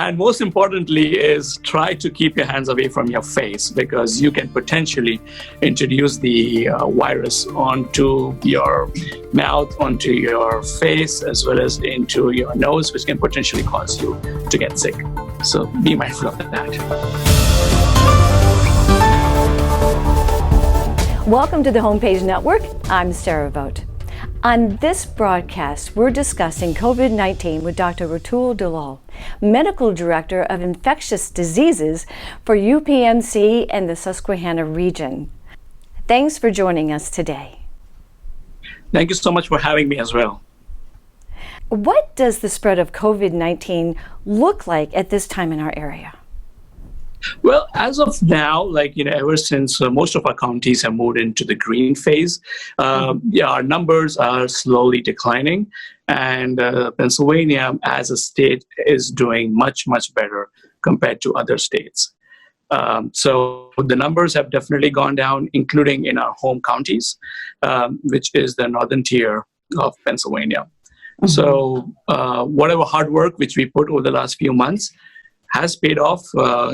And most importantly is try to keep your hands away from your face, because you can potentially introduce the virus onto your mouth, onto your face, as well as into your nose, which can potentially cause you to get sick. So be mindful of that. Welcome to the Homepage Network. I'm Sara Vogt. On this broadcast, we're discussing COVID-19 with Dr. Rutul Dalal, Medical Director of Infectious Diseases for UPMC and the Susquehanna Region. Thanks for joining us today. Thank you so much for having me as well. What does the spread of COVID-19 look like at this time in our area? Well, as of now, ever since most of our counties have moved into the green phase, our numbers are slowly declining. And Pennsylvania, as a state, is doing much, much better compared to other states. So the numbers have definitely gone down, including in our home counties, which is the northern tier of Pennsylvania. Mm-hmm. So whatever hard work which we put over the last few months has paid off,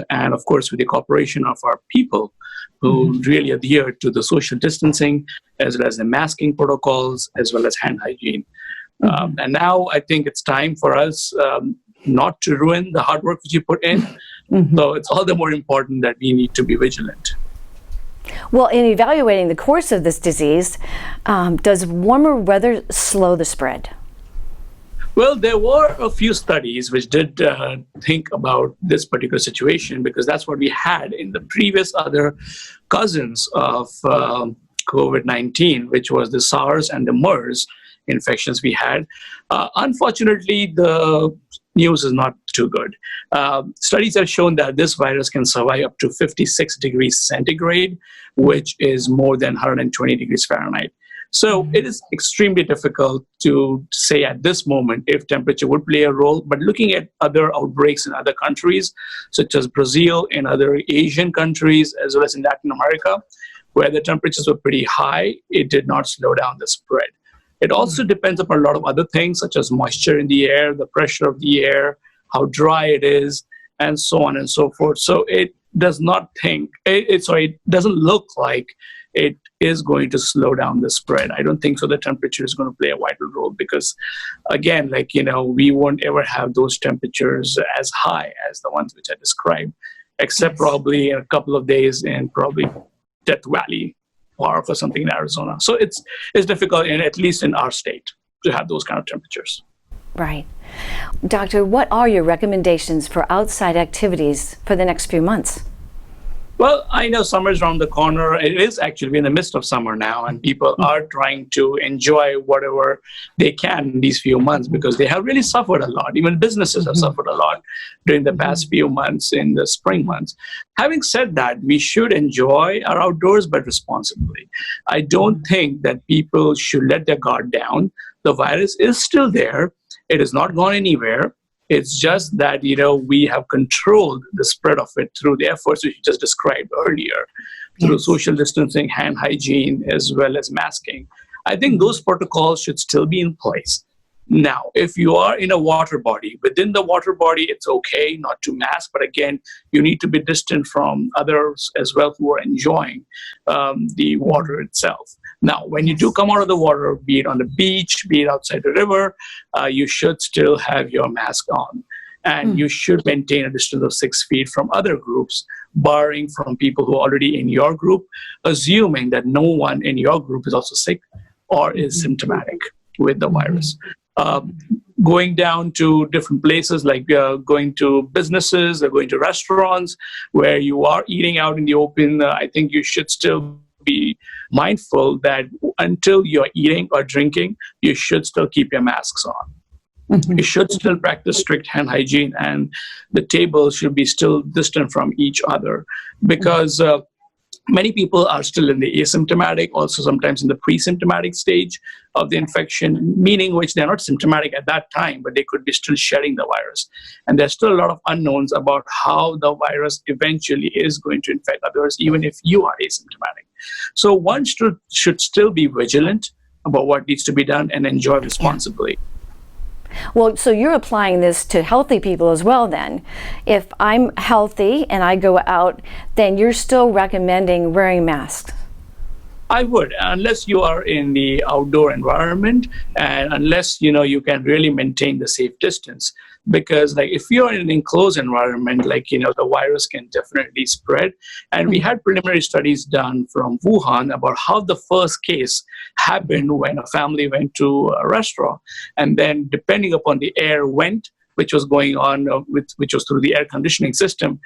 and of course with the cooperation of our people who really adhere to the social distancing, as well as the masking protocols, as well as hand hygiene. And now I think it's time for us not to ruin the hard work which you put in. So it's all the more important that we need to be vigilant. Well, in evaluating the course of this disease, does warmer weather slow the spread? Well, there were a few studies which did think about this particular situation, because that's what we had in the previous other cousins of COVID-19, which was the SARS and the MERS infections we had. Unfortunately, the news is not too good. Studies have shown that this virus can survive up to 56 degrees centigrade, which is more than 120 degrees Fahrenheit. So it is extremely difficult to say at this moment if temperature would play a role, but looking at other outbreaks in other countries, such as Brazil and other Asian countries, as well as in Latin America, where the temperatures were pretty high, it did not slow down the spread. It also depends upon a lot of other things, such as moisture in the air, the pressure of the air, how dry it is, and so on and so forth. So it does not it doesn't look like it is going to slow down the spread. I don't think so. The temperature is going to play a vital role, because again, we won't ever have those temperatures as high as the ones which I described, except probably in a couple of days in probably Death Valley Park or something in Arizona. So it's difficult, at least in our state, to have those kind of temperatures. Right. Doctor, what are your recommendations for outside activities for the next few months? Well, I know summer's around the corner. It is actually in the midst of summer now, and people are trying to enjoy whatever they can in these few months, because they have really suffered a lot. Even businesses have suffered a lot during the past few months in the spring months. Having said that, we should enjoy our outdoors, but responsibly. I don't think that people should let their guard down. The virus is still there. It has not gone anywhere. It's just that, we have controlled the spread of it through the efforts which you just described earlier, through social distancing, hand hygiene, as well as masking. I think those protocols should still be in place. Now, if you are in a water body, within the water body, it's okay not to mask, but again, you need to be distant from others as well who are enjoying the water itself. Now, when you do come out of the water, be it on the beach, be it outside the river, you should still have your mask on. And you should maintain a distance of 6 feet from other groups, barring from people who are already in your group, assuming that no one in your group is also sick or is symptomatic with the virus. Going down to different places, like going to businesses or going to restaurants where you are eating out in the open, I think you should still be mindful that until you're eating or drinking, you should still keep your masks on. You should still practice strict hand hygiene, and the tables should be still distant from each other, because many people are still in the asymptomatic, also sometimes in the pre-symptomatic stage of the infection, meaning which they're not symptomatic at that time, but they could be still shedding the virus. And there's still a lot of unknowns about how the virus eventually is going to infect others, even if you are asymptomatic. So one should still be vigilant about what needs to be done and enjoy responsibly. Well, so you're applying this to healthy people as well then. If I'm healthy and I go out, then you're still recommending wearing masks. I would, unless you are in the outdoor environment and unless, you can really maintain the safe distance. Because like if you're in an enclosed environment, like, the virus can definitely spread. And we had preliminary studies done from Wuhan about how the first case happened when a family went to a restaurant. And then depending upon the air which was going on, which was through the air conditioning system,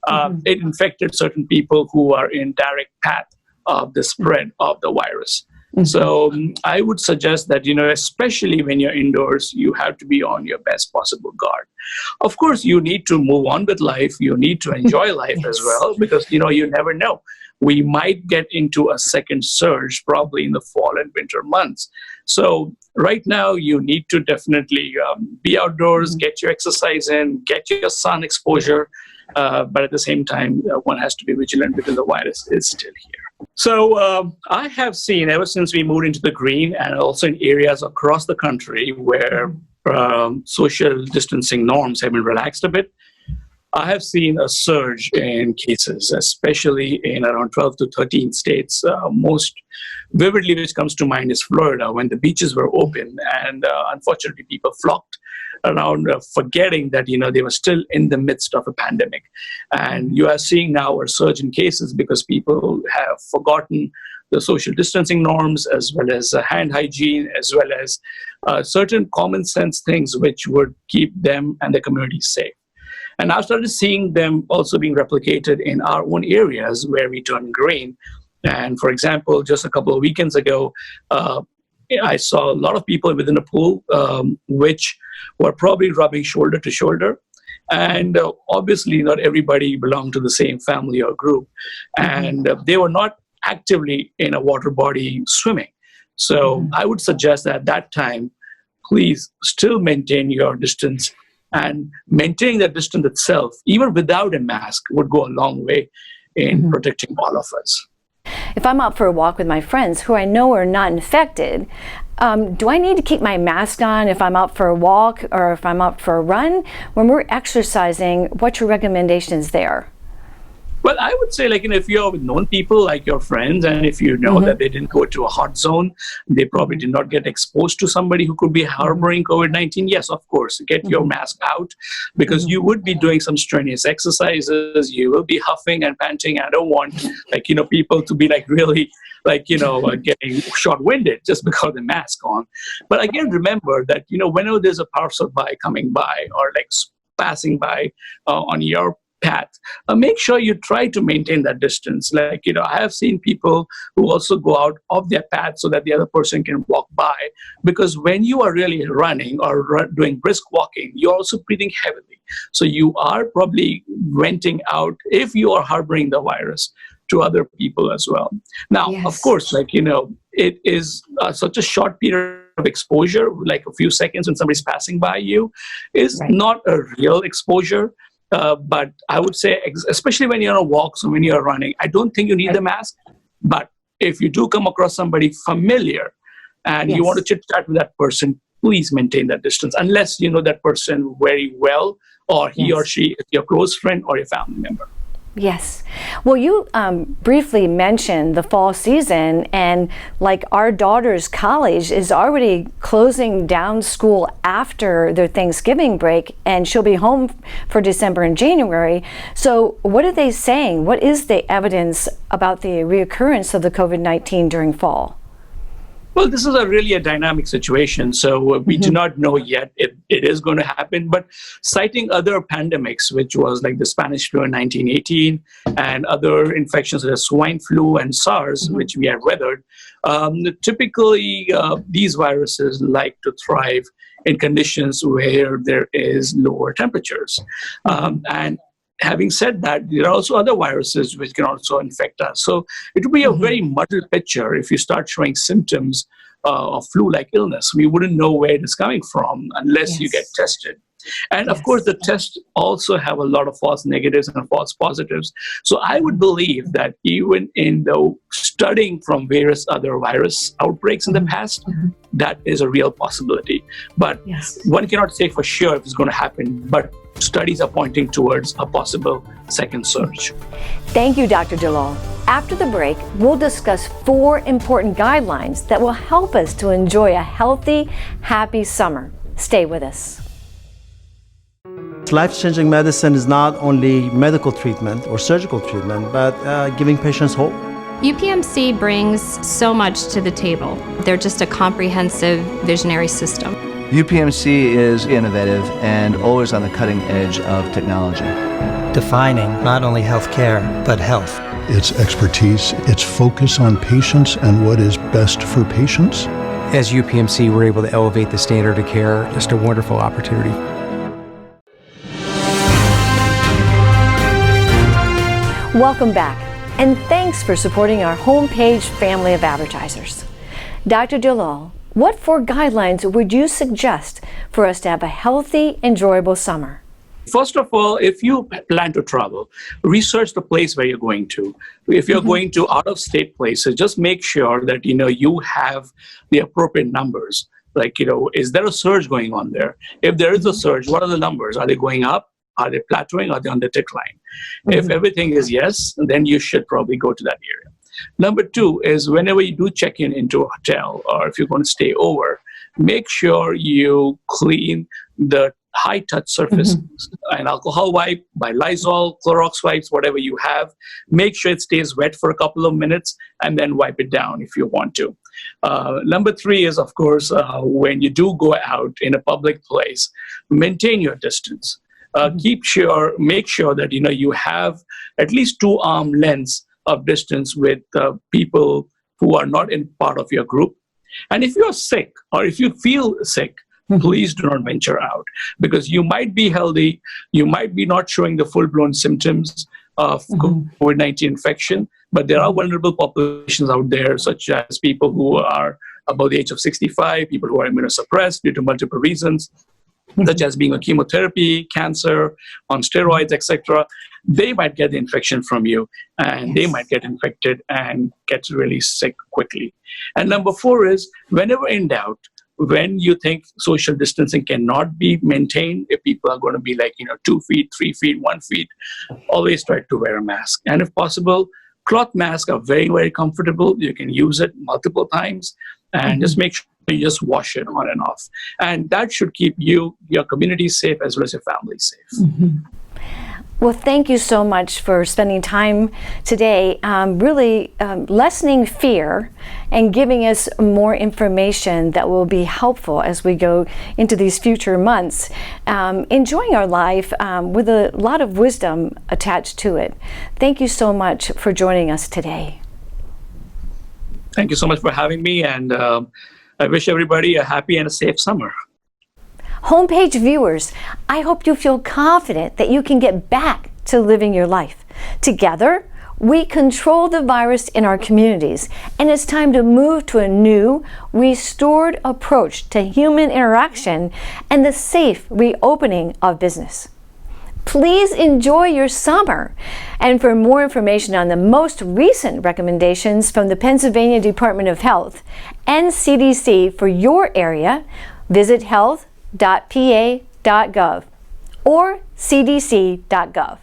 it infected certain people who are in direct path of the spread of the virus. So I would suggest that, especially when you're indoors, you have to be on your best possible guard. Of course, you need to move on with life. You need to enjoy life as well, because, you never know. We might get into a second surge probably in the fall and winter months. So right now, you need to definitely be outdoors, get your exercise in, get your sun exposure. But at the same time, one has to be vigilant because the virus is still here. So I have seen, ever since we moved into the green and also in areas across the country where social distancing norms have been relaxed a bit, I have seen a surge in cases, especially in around 12 to 13 states. Most vividly, which comes to mind is Florida, when the beaches were open and unfortunately people flocked around, forgetting that they were still in the midst of a pandemic. And you are seeing now a surge in cases because people have forgotten the social distancing norms, as well as hand hygiene, as well as certain common sense things which would keep them and the community safe. And I've started seeing them also being replicated in our own areas where we turn green. And for example, just a couple of weekends ago, I saw a lot of people within a pool, which were probably rubbing shoulder to shoulder. And obviously, not everybody belonged to the same family or group. And they were not actively in a water body swimming. So I would suggest that at that time, please still maintain your distance. And maintaining that distance itself, even without a mask, would go a long way in protecting all of us. If I'm out for a walk with my friends who I know are not infected, do I need to keep my mask on if I'm out for a walk or if I'm out for a run? When we're exercising, what's your recommendations there? Well, I would say, if you're with known people, like your friends, and if you know that they didn't go to a hot zone, they probably did not get exposed to somebody who could be harboring COVID-19, yes, of course, get your mask out, because you would be doing some strenuous exercises, you will be huffing and panting. I don't want, people to be really, getting short-winded just because of the mask on. But again, remember that, whenever there's a passerby coming by or passing by on your path, make sure you try to maintain that distance. I have seen people who also go out of their path so that the other person can walk by, because when you are really running or doing brisk walking, you're also breathing heavily. So you are probably venting out, if you are harboring the virus, to other people as well. Now, of course, it is such a short period of exposure, like a few seconds when somebody's passing by you, is not a real exposure. But I would say, especially when you're on a walk, so when you're running, I don't think you need the mask. But if you do come across somebody familiar and you want to chit-chat with that person, please maintain that distance, unless you know that person very well, or he or she is your close friend or your family member. Yes. Well, you briefly mentioned the fall season, and our daughter's college is already closing down school after their Thanksgiving break, and she'll be home for December and January. So what are they saying? What is the evidence about the reoccurrence of the COVID-19 during fall? Well, this is really a dynamic situation, so we do not know yet if it is going to happen. But citing other pandemics, which was like the Spanish flu in 1918, and other infections such as swine flu and SARS, which we have weathered, typically these viruses like to thrive in conditions where there is lower temperatures. And having said that, there are also other viruses which can also infect us. So it would be a very muddled picture if you start showing symptoms of flu-like illness. We wouldn't know where it is coming from unless you get tested. And of course, the tests also have a lot of false negatives and false positives. So I would believe that even in the studying from various other virus outbreaks in the past, that is a real possibility. But one cannot say for sure if it's going to happen, but studies are pointing towards a possible second surge. Thank you, Dr. Dalal. After the break, we'll discuss 4 important guidelines that will help us to enjoy a healthy, happy summer. Stay with us. Life-changing medicine is not only medical treatment or surgical treatment, but giving patients hope. UPMC brings so much to the table. They're just a comprehensive, visionary system. UPMC is innovative and always on the cutting edge of technology. Defining not only healthcare, but health. Its expertise, its focus on patients and what is best for patients. As UPMC, we're able to elevate the standard of care. Just a wonderful opportunity. Welcome back, and thanks for supporting our homepage family of advertisers. Dr. Dalal, what 4 guidelines would you suggest for us to have a healthy, enjoyable summer? First of all, if you plan to travel, research the place where you're going to. If you're going to out-of-state places, just make sure that you have the appropriate numbers. Like, is there a surge going on there? If there is a surge, what are the numbers? Are they going up? Are they plateauing? Are they on the decline? If everything is yes, then you should probably go to that area. Number 2 is whenever you do check into a hotel or if you're going to stay over, make sure you clean the high-touch surface, an alcohol wipe, by Lysol, Clorox wipes, whatever you have. Make sure it stays wet for a couple of minutes and then wipe it down if you want to. Number 3 is, of course, when you do go out in a public place, maintain your distance. Make sure that you have at least 2 arm lengths of distance with people who are not in part of your group. And if you're sick or if you feel sick, please do not venture out, because you might be healthy, you might be not showing the full-blown symptoms of COVID-19 infection, but there are vulnerable populations out there, such as people who are above the age of 65, people who are immunosuppressed due to multiple reasons, such as being on chemotherapy, cancer, on steroids, etc. They might get the infection from you, and they might get infected and get really sick quickly. And number 4 is, whenever in doubt, when you think social distancing cannot be maintained, if people are going to be 2 feet, 3 feet, 1 feet, always try to wear a mask. And if possible, cloth masks are very, very comfortable. You can use it multiple times, and just make sure you just wash it on and off. And that should keep you, your community safe, as well as your family safe. Well, thank you so much for spending time today, really lessening fear and giving us more information that will be helpful as we go into these future months, enjoying our life with a lot of wisdom attached to it. Thank you so much for joining us today. Thank you so much for having me, and I wish everybody a happy and a safe summer. Homepage viewers, I hope you feel confident that you can get back to living your life. Together, we control the virus in our communities, and it's time to move to a new, restored approach to human interaction and the safe reopening of business. Please enjoy your summer. And for more information on the most recent recommendations from the Pennsylvania Department of Health and CDC for your area, visit health.pa.gov or cdc.gov.